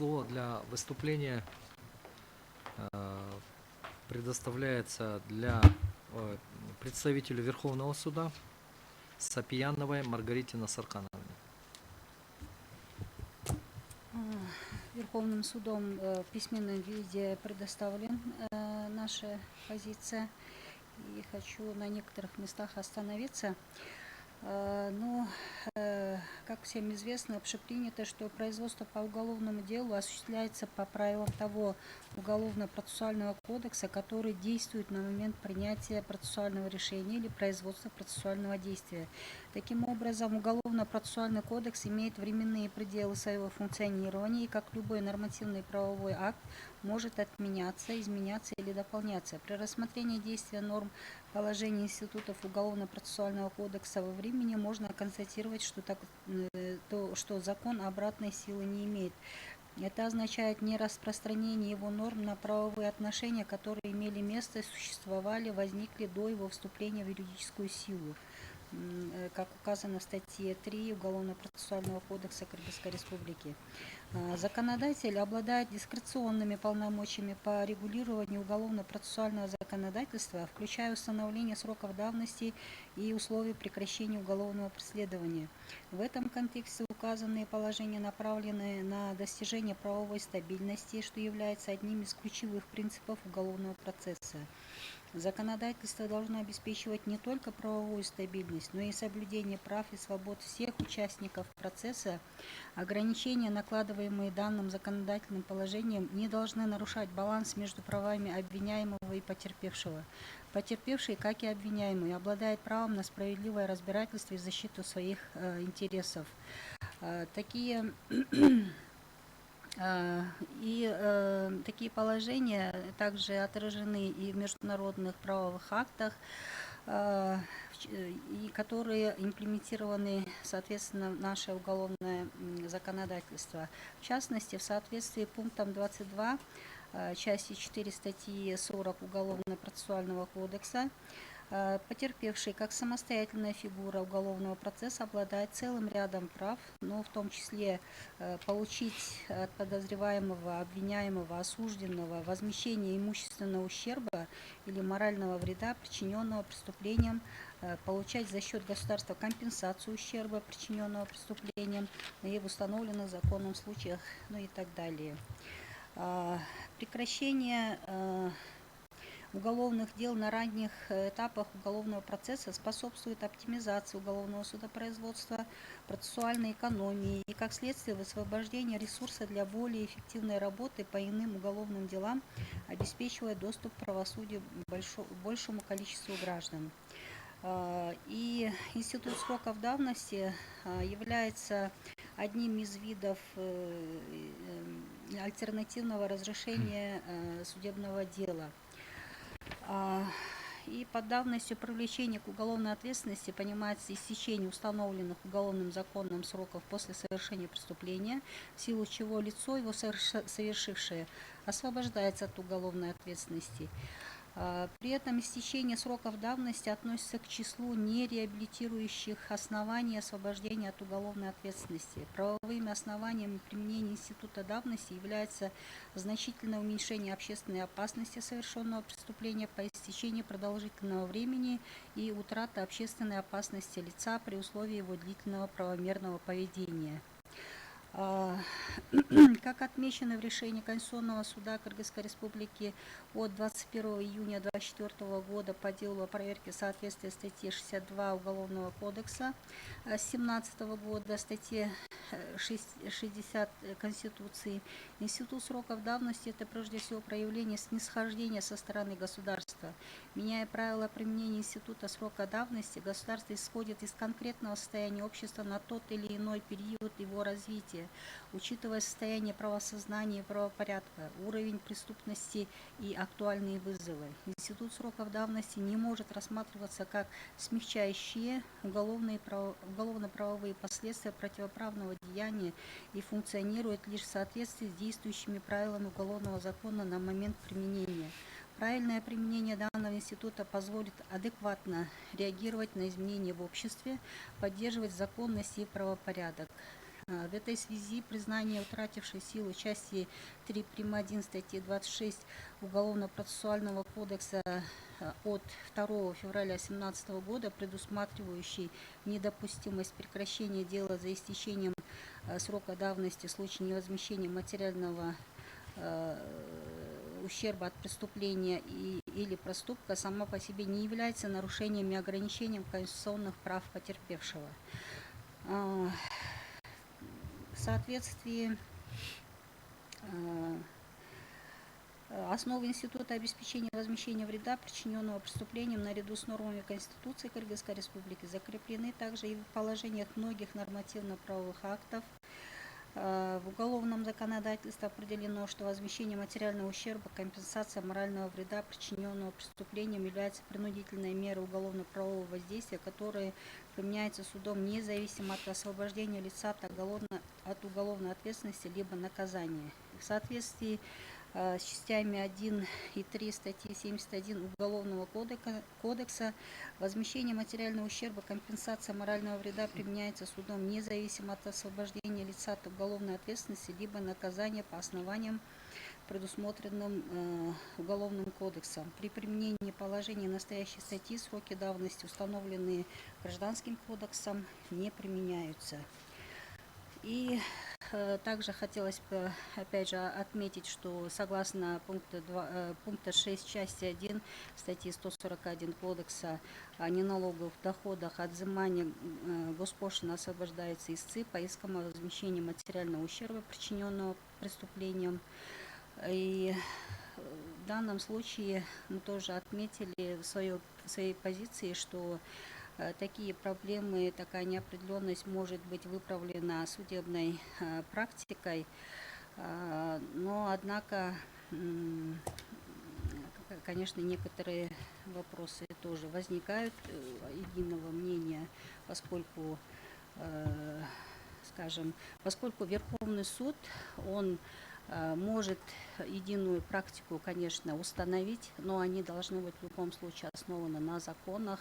слово для выступления предоставляется для представителю Верховного суда Сапияновой Маргарите Насархановне. Верховным судом в письменном виде предоставлен наша позиция. И хочу на некоторых местах остановиться. Как всем известно, общепринято, что производство по уголовному делу осуществляется по правилам того Уголовно-процессуального кодекса, который действует на момент принятия процессуального решения или производства процессуального действия. Таким образом, Уголовно-процессуальный кодекс имеет временные пределы своего функционирования и, как любой нормативный правовой акт, может отменяться, изменяться или дополняться. При рассмотрении действия норм положений институтов Уголовно-процессуального кодекса во времени можно констатировать, что закон обратной силы не имеет. Это означает не распространение его норм на правовые отношения, которые имели место, существовали, возникли до его вступления в юридическую силу, как указано в статье 3 Уголовно-процессуального кодекса Кыргызской Республики. Законодатель обладает дискреционными полномочиями по регулированию уголовно-процессуального законодательства, включая установление сроков давности и условий прекращения уголовного преследования. В этом контексте указанные положения направлены на достижение правовой стабильности, что является одним из ключевых принципов уголовного процесса. Законодательство должно обеспечивать не только правовую стабильность, но и соблюдение прав и свобод всех участников процесса. Ограничения, накладываемые данным законодательным положением, не должны нарушать баланс между правами обвиняемого и потерпевшего. Потерпевший, как и обвиняемый, обладает правом на справедливое разбирательство и защиту своих интересов. Такие положения также отражены и в международных правовых актах, и которые имплементированы, соответственно, в наше уголовное законодательство. В частности, в соответствии с пунктом 22 части 4 статьи 40 Уголовно-процессуального кодекса, потерпевший как самостоятельная фигура уголовного процесса обладает целым рядом прав, но в том числе получить от подозреваемого, обвиняемого, осужденного возмещение имущественного ущерба или морального вреда, причиненного преступлением, получать за счет государства компенсацию ущерба, причиненного преступлением, и в установленных законом случаях, и так далее. Прекращение уголовных дел на ранних этапах уголовного процесса способствует оптимизации уголовного судопроизводства, процессуальной экономии и, как следствие, высвобождению ресурса для более эффективной работы по иным уголовным делам, обеспечивая доступ к правосудию большему количеству граждан. И институт сроков давности является одним из видов альтернативного разрешения судебного дела. И под давностью привлечения к уголовной ответственности понимается истечение установленных уголовным законом сроков после совершения преступления, в силу чего лицо, его совершившее, освобождается от уголовной ответственности. При этом истечение сроков давности относится к числу нереабилитирующих оснований освобождения от уголовной ответственности. Правовыми основаниями применения института давности является значительное уменьшение общественной опасности совершенного преступления по истечении продолжительного времени и утрата общественной опасности лица при условии его длительного правомерного поведения. Как отмечено в решении Конституционного суда Кыргызской Республики от 21 июня 2024 года по делу о проверке соответствия статьи 62 Уголовного кодекса 2017 года, статье 60 Конституции, институт сроков давности – это прежде всего проявление снисхождения со стороны государства. Меняя правила применения института срока давности, государство исходит из конкретного состояния общества на тот или иной период его развития, учитывая состояние правосознания и правопорядка, уровень преступности и актуальные вызовы. Институт сроков давности не может рассматриваться как смягчающие уголовно-правовые последствия противоправного деяния и функционирует лишь в соответствии с действующими правилами уголовного закона на момент применения. Правильное применение данного института позволит адекватно реагировать на изменения в обществе, поддерживать законность и правопорядок. В этой связи признание утратившей силу части 3 прим. 1 статьи 26 Уголовно-процессуального кодекса от 2 февраля 2017 года, предусматривающей недопустимость прекращения дела за истечением срока давности в случае невозмещения материального ущерба от преступления или проступка, сама по себе не является нарушением и ограничением конституционных прав потерпевшего. В соответствии основы Института обеспечения возмещения вреда, причиненного преступлением, наряду с нормами Конституции Кыргызской Республики закреплены также и в положениях многих нормативно-правовых актов. В уголовном законодательстве определено, что возмещение материального ущерба, компенсация морального вреда, причиненного преступлением, является принудительной мерой уголовно-правового воздействия, которая применяется судом независимо от освобождения лица от уголовной ответственности либо наказания. В соответствии с частями 1 и 3 статьи 71 Уголовного кодекса возмещение материального ущерба, компенсация морального вреда применяется судом независимо от освобождения лица от уголовной ответственности либо наказания по основаниям, предусмотренным Уголовным кодексом. При применении положений настоящей статьи сроки давности, установленные Гражданским кодексом, не применяются. И также хотелось бы опять же отметить, что согласно пункта 6 части 1 статьи 141 Кодекса о неналоговых доходах от взимания госпошлина освобождается истцы по искам о возмещении материального ущерба, причиненного преступлением. И в данном случае мы тоже отметили в своей позиции, что такие проблемы, такая неопределенность может быть выправлена судебной практикой, но однако, конечно, некоторые вопросы тоже возникают единого мнения, поскольку, скажем, поскольку Верховный суд, он может единую практику, конечно, установить, но они должны быть в любом случае основаны на законах.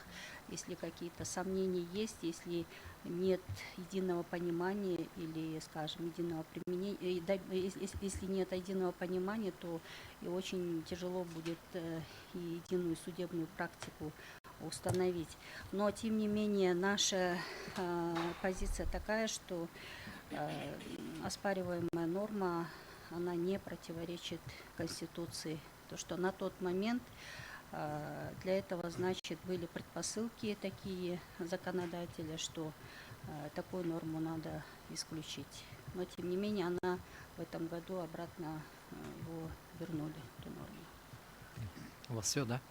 Если какие-то сомнения есть, если нет единого понимания или, скажем, единого применения, если нет единого понимания, то и очень тяжело будет и единую судебную практику установить. Но, тем не менее, наша позиция такая, что оспариваемая норма, она не противоречит Конституции. То, что на тот момент для этого, значит, были предпосылки такие законодателя, что такую норму надо исключить. Но, тем не менее, она в этом году обратно его вернули, эту норму. У вас все, да?